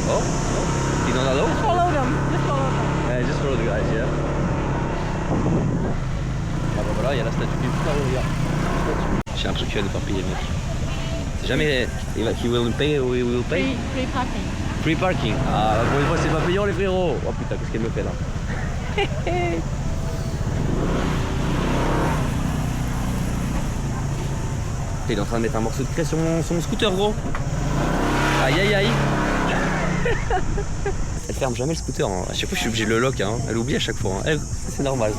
Oh, you don't allow? Just follow them. Just follow them. Yeah, just follow the guys, yeah. Ah bah voilà, il y a la statue qui est juste là-haut, regarde. J'ai l'impression qu'il va nous faire payer, mec. C'est jamais... He will pay or we will pay? Free parking. Free parking. Ah, pour une fois, c'est pas payant, les frérots. Oh putain, qu'est-ce qu'elle me fait là? Il est en train de mettre un morceau de craie sur mon scooter, gros. Aïe aïe aïe. Elle ferme jamais le scooter, hein. À chaque fois je suis obligé de le lock, hein. Elle oublie à chaque fois, hein. C'est normal.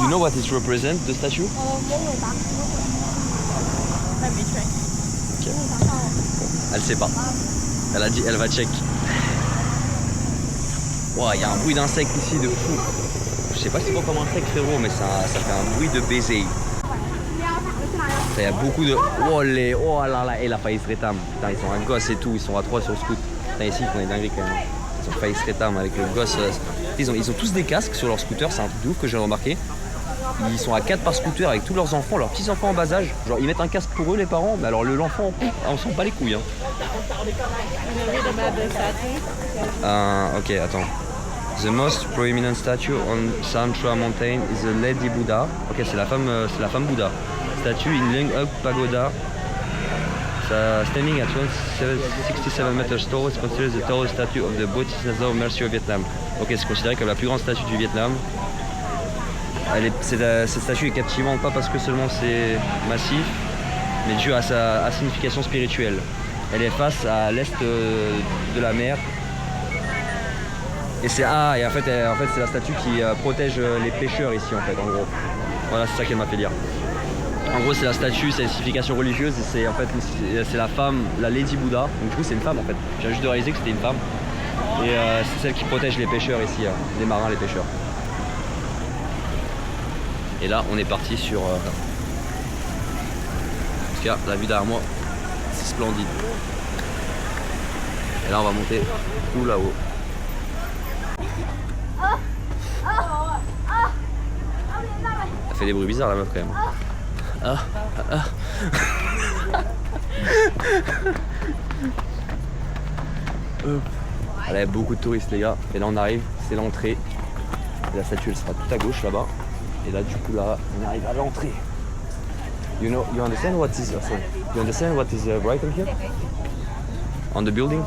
You know what it represents, the statue? Let me check. Okay. Elle sait pas. Elle a dit, elle va check. Wow, il y a un bruit d'insectes ici de fou. Je sais pas c'est quoi comme insecte, frérot, mais ça fait un bruit de baiser. Il y a beaucoup de... Oh là là, et la failli se rétame. Putain, ils sont un gosse et tout, ils sont à 3 sur le scoot. Putain, ici, ils font des dingueries quand même. Ils ont failli se rétame avec le gosse. Ils ont tous des casques sur leur scooter, c'est un truc de ouf que j'ai remarqué. Ils sont à 4 par scooter avec tous leurs enfants, leurs petits enfants en bas âge. Genre, ils mettent un casque pour eux, les parents, mais alors l'enfant, on s'en bat les couilles. Hein. Ok, attends. The most prominent statue on Santra Mountain is the Lady Buddha. Ok, c'est la femme Bouddha. Statue in Lung Pagoda. Standing at 67 meters tall, it's considered the tallest statue of the Bodhisattva of Mercy au Vietnam. Ok, c'est considéré comme la plus grande statue du Vietnam. Cette statue est captivante pas parce que seulement c'est massif, mais dû à sa signification spirituelle. Elle est face à l'est de la mer. Et en fait c'est la statue qui protège les pêcheurs ici en fait, en gros. Voilà, c'est ça qu'elle m'a fait lire. En gros, c'est la statue, c'est la signification religieuse et c'est en fait c'est la femme, la Lady Buddha. Donc du coup, c'est une femme en fait. J'ai juste de réaliser que c'était une femme. Et c'est celle qui protège les pêcheurs ici, les marins, les pêcheurs. Et là, on est parti sur... En tout cas, la vue derrière moi, c'est splendide. Et là, on va monter tout là-haut. Elle fait des bruits bizarres, la meuf, quand même. Elle a beaucoup de touristes, les gars. Et là, on arrive, c'est l'entrée. Et la statue, elle sera tout à gauche, là-bas. Et là, du coup, là, on arrive à l'entrée. You understand what is right over here? On the building?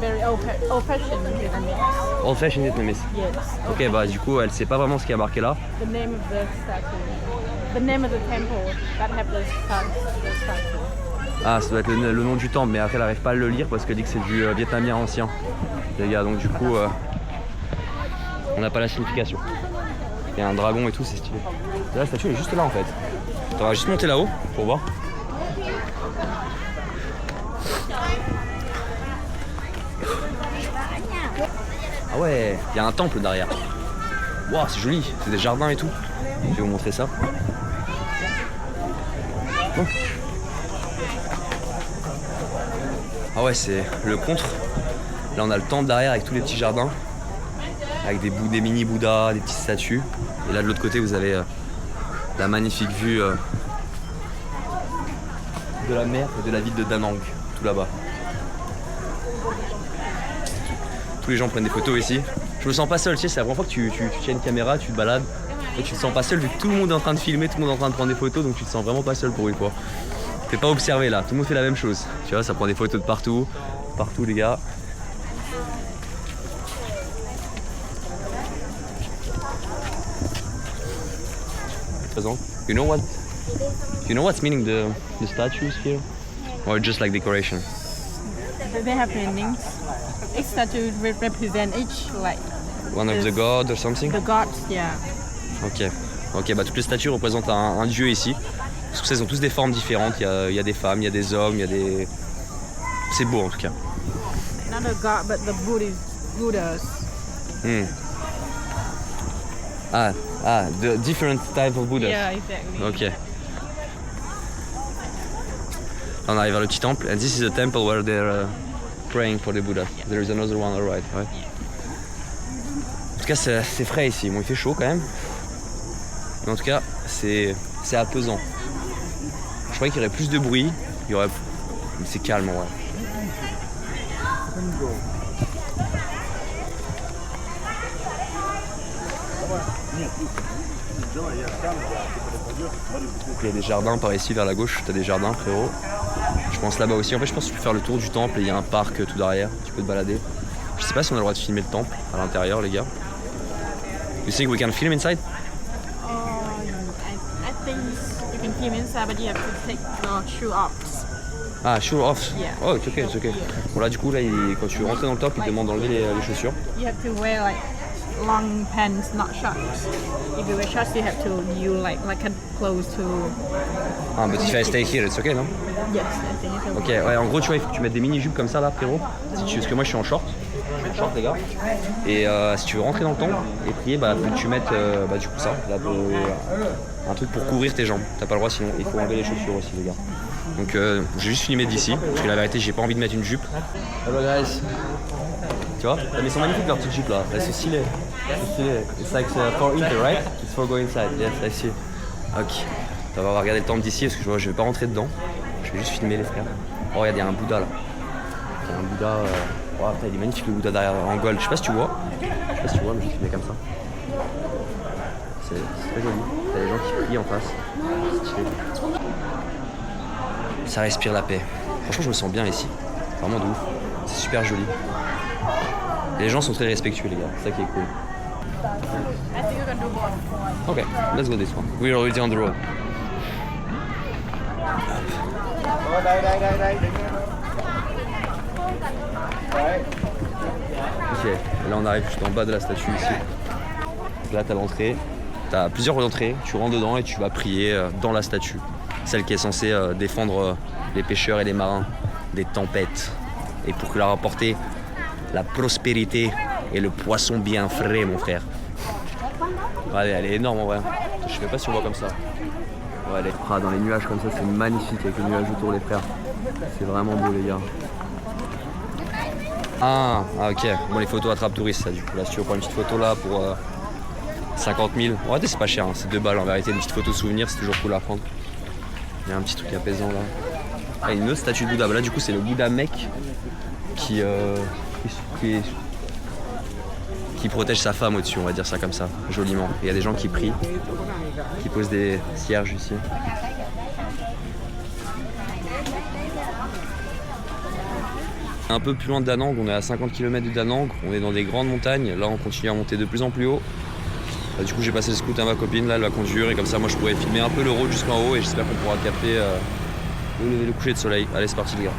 Very old-fashioned Vietnamese. Old-fashioned Vietnamese? Yes. Ok, bah du coup, elle sait pas vraiment ce qu'il y a marqué là. The name of the statue. The name of the temple that have the statue. Ah, ça doit être le nom du temple, mais après, elle n'arrive pas à le lire parce qu'elle dit que c'est du vietnamien ancien. Les gars, donc du coup, on n'a pas la signification. Il y a un dragon et tout, c'est stylé. Là, la statue elle est juste là en fait. On va juste monter là-haut pour voir. Ah ouais, il y a un temple derrière. Waouh, c'est joli, c'est des jardins et tout. Je vais vous montrer ça. Oh. Ah ouais, c'est le contre. Là, on a le temple derrière avec tous les petits jardins. Avec des mini Bouddhas, des petites statues. Et là de l'autre côté vous avez la magnifique vue de la mer et de la ville de Da Nang, tout là-bas. Tous les gens prennent des photos ici. Je me sens pas seul, tu sais, c'est la première fois que tu tiens une caméra, tu te balades et tu te sens pas seul vu que tout le monde est en train de filmer, tout le monde est en train de prendre des photos, donc tu te sens vraiment pas seul pour une fois. T'es pas observé là, tout le monde fait la même chose. Tu vois, ça prend des photos de partout les gars. You know what's meaning the statues here? Or just like decoration? They have meanings. Each statue represent each like One of the gods or something? the gods, yeah. Ok, bah toutes les statues représentent un dieu ici. Parce que ça, ils ont tous des formes différentes. Il y a des femmes, il y a des hommes, il y a des... C'est beau en tout cas. Not a god, but the Buddhas. The different type of Buddhas. Yeah, exactly. Ok. On arrive vers le petit temple. And this is the temple where they're praying for the Buddha. There is another one, alright. Ouais. cas, c'est frais ici. Bon, il fait chaud quand même. Mais en tout cas, c'est apaisant. Je croyais qu'il y aurait plus de bruit. Mais c'est calme, ouais. Il y a des jardins par ici vers la gauche, t'as des jardins frérot. Je pense là-bas aussi. En fait je pense que tu peux faire le tour du temple et il y a un parc tout derrière, tu peux te balader. Je sais pas si on a le droit de filmer le temple à l'intérieur les gars. You think we can film inside? I think you can film inside, but you have to take your shoe off. Ah, shoe off. Yeah. Oh, it's okay, it's okay. Bon là du coup là, quand tu rentres dans le temple, il te demande d'enlever les chaussures. You have to wear like long pants, not shorts. If you wear shorts, you have to like close to. Ah, but if I stay here, it's okay, non? Yes, I think it's Ok, okay. ouais, en gros, tu vois, il faut que tu mettes des mini-jupes comme ça là, frérot. Parce que moi, je suis en short. Short, les gars. Et si tu veux rentrer dans le temple et prier, bah, faut que tu mettes du coup ça, là, un truc pour couvrir tes jambes. T'as pas le droit sinon. Il faut enlever les chaussures aussi, les gars. Donc, j'ai juste filmé d'ici, parce que la vérité, j'ai pas envie de mettre une jupe. Hello, guys. Tu vois? Mais ils sont magnifiques leurs petites jupes là. Là, c'est stylé. C'est stylé. It's like for enter, right? It's for go inside. Yes, I see. Ok. On va regarder le temple d'ici parce que je vais pas rentrer dedans. Je vais juste filmer les frères. Oh regarde, il y a un Bouddha là. Il y a un Bouddha. Oh putain, il est magnifique le Bouddha derrière en gold. Je sais pas si tu vois. Je sais pas si tu vois, mais je vais filmer comme ça. C'est très joli. T'as des gens qui prient en face. C'est stylé. Ça respire la paix. Franchement, je me sens bien ici. Vraiment de ouf. C'est super joli. Et les gens sont très respectueux les gars. C'est ça qui est cool. I think you can do both. Ok, let's go this one. We're already on the road. Ok, là on arrive juste en bas de la statue ici. Là t'as l'entrée, t'as plusieurs entrées, tu rentres dedans et tu vas prier dans la statue. Celle qui est censée défendre les pêcheurs et les marins des tempêtes. Et pour leur apporter la prospérité et le poisson bien frais mon frère. Ouais, elle est énorme en vrai. Je sais pas si on voit comme ça. Ouais, elle est dans les nuages comme ça, c'est magnifique avec les nuages autour les frères. C'est vraiment beau les gars. Ah ok, bon les photos attrape touristes ça du coup. Là si tu veux prendre une petite photo là pour 50 000, ouais c'est pas cher, hein. C'est 2 balles en vérité, une petite photo souvenir c'est toujours cool à prendre. Il y a un petit truc apaisant là. Ah, une autre statue de Bouddha, bah, là du coup c'est le Bouddha mec qui protège sa femme au-dessus, on va dire ça comme ça, joliment. Il y a des gens qui prient, qui posent des cierges ici. Un peu plus loin de Da Nang, on est à 50 km de Da Nang, on est dans des grandes montagnes, là on continue à monter de plus en plus haut. Là, du coup j'ai passé le scout à ma copine, là elle va conduire et comme ça moi je pourrais filmer un peu le road jusqu'en haut et j'espère qu'on pourra capter le coucher de soleil. Allez c'est parti les gars.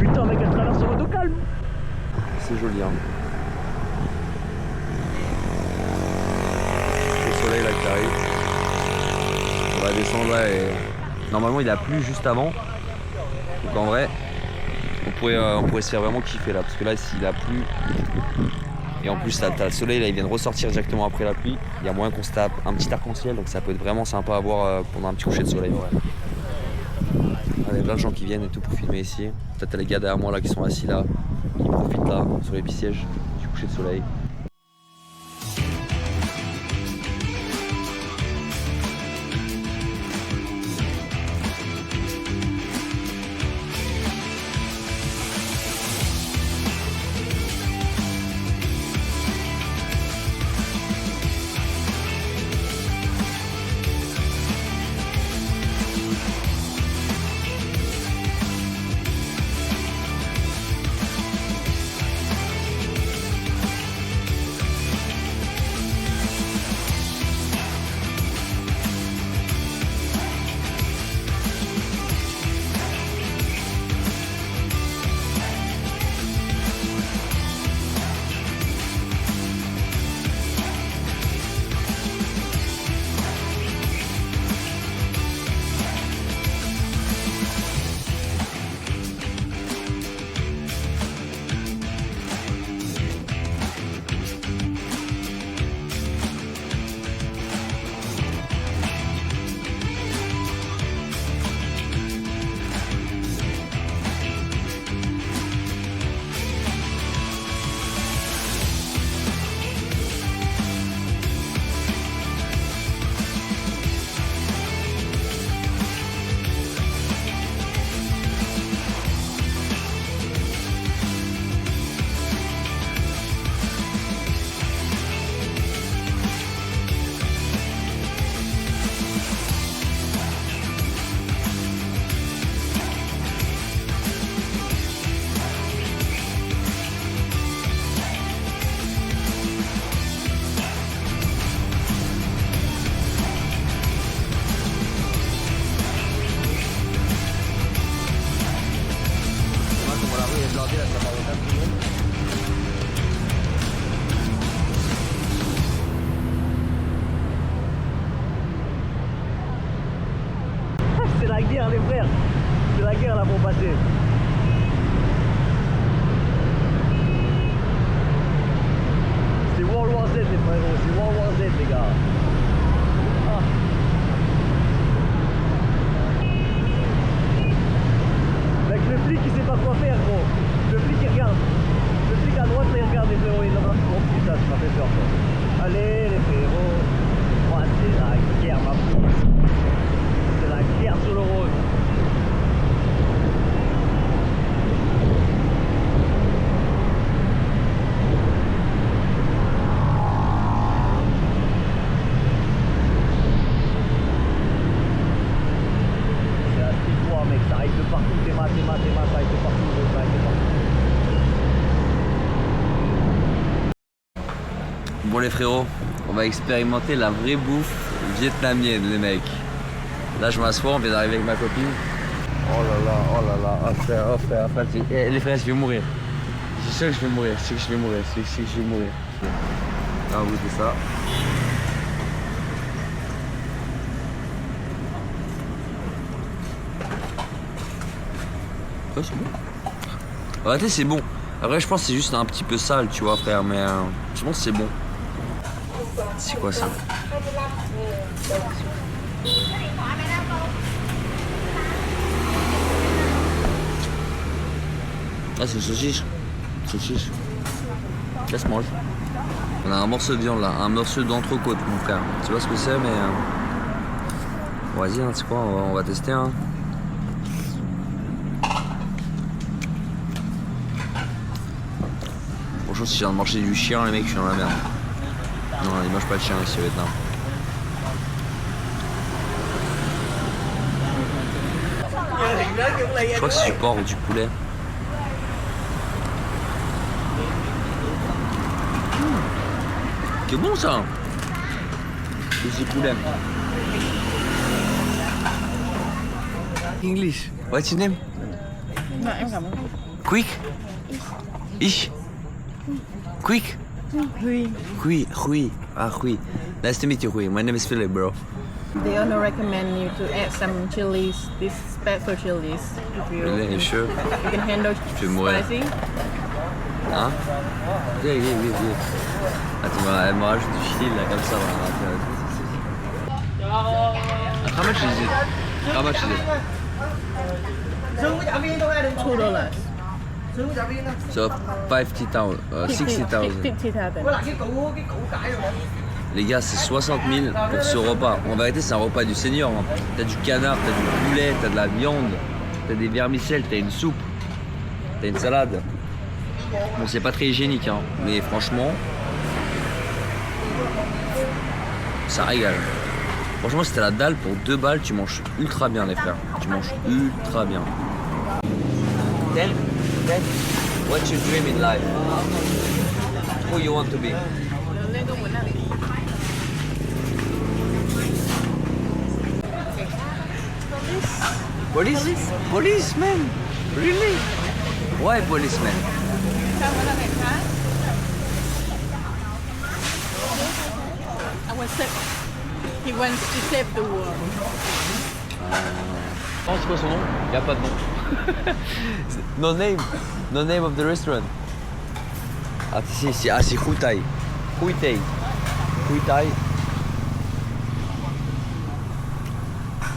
putain mec, elle traverse sur l'auto calme. C'est joli hein. Le soleil là qui arrive. On va descendre là et normalement il a plu juste avant. Donc en vrai on pourrait se faire vraiment kiffer là parce que là s'il a plu et en plus t'as le soleil là il vient de ressortir directement après la pluie, il y a moyen qu'on se tape un petit arc-en-ciel donc ça peut être vraiment sympa à voir pendant un petit coucher de soleil. Ouais. Il y a plein de gens qui viennent et tout pour filmer ici. Peut-être t'as les gars derrière moi là qui sont assis là, qui profitent là sur les petits sièges du coucher de soleil. C'est la guerre les frères, c'est la guerre là pour passer. C'est World War Z les frérots, c'est World War Z les gars. Ah. Mec le flic il sait pas quoi faire gros. Le flic il regarde. Le flic à droite là il regarde les frérots, il est là. Oh putain ça m'a fait peur quoi. Allez les frérots. Oh, c'est la guerre ma pousse. C'est la guerre sur le road. C'est un petit poids mec, ça arrive de partout, t'es mat, ça arrive de partout, ça arrive de partout. Bon les frérots, on va expérimenter la vraie bouffe vietnamienne les mecs. Là je m'assois, on vient d'arriver avec ma copine. Oh là là, oh frère, les frères je vais mourir. Je suis sûr que je vais mourir, je sais que je vais mourir. Ah oui c'est ça. Ouais c'est bon. En réalité c'est bon. Après je pense que c'est juste un petit peu sale tu vois frère, mais je pense que c'est bon. C'est quoi ça? Ah c'est saucisse. Laisse-moi. On a un morceau de viande là, un morceau d'entrecôte mon frère. Tu vois ce que c'est mais... Vas-y hein, tu sais quoi, on va tester hein. Franchement si je viens de manger du chien les mecs je suis dans la merde. Non ils mangent pas de chien ici au Vietnam. Je crois que c'est du porc ou du poulet. C'est bon ça. C'est du poulet. English. What's your name? Dạ em cảm ơn. Quick? Ich? Quick? Hui. Ah, Hui. Nice to meet you, Hui. My name is Philip, bro. They only recommend you to add some chilies, this special chilies. If you, Really? You sure? you can handle Je vais mourir. spicy. Hein? Oui. Attends, elle me rajoute du chili là comme ça. How much is it? How much is it? $2. So 50,000, 60,000. 50,000. Les gars, c'est 60 000 pour ce repas. En vérité, c'est un repas du Seigneur. Hein. T'as du canard, t'as du poulet, t'as de la viande, t'as des vermicelles, t'as une soupe, t'as une salade. Bon, c'est pas très hygiénique, hein, mais franchement, ça régale. Franchement, si t'as la dalle, pour 2 balles, tu manges ultra bien, les frères. Tu manges ultra bien. Then, what's your dream in life? Who you want to be? Policeman? Really? Why policeman? He wants to save the world. Oh, c'est quoi son nom? Il n'y a pas de nom. No name. No name of the restaurant. Ah, si. Ah, c'est Hui Tai. Hui Tai.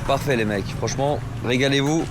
Parfait les mecs. Franchement, régalez-vous.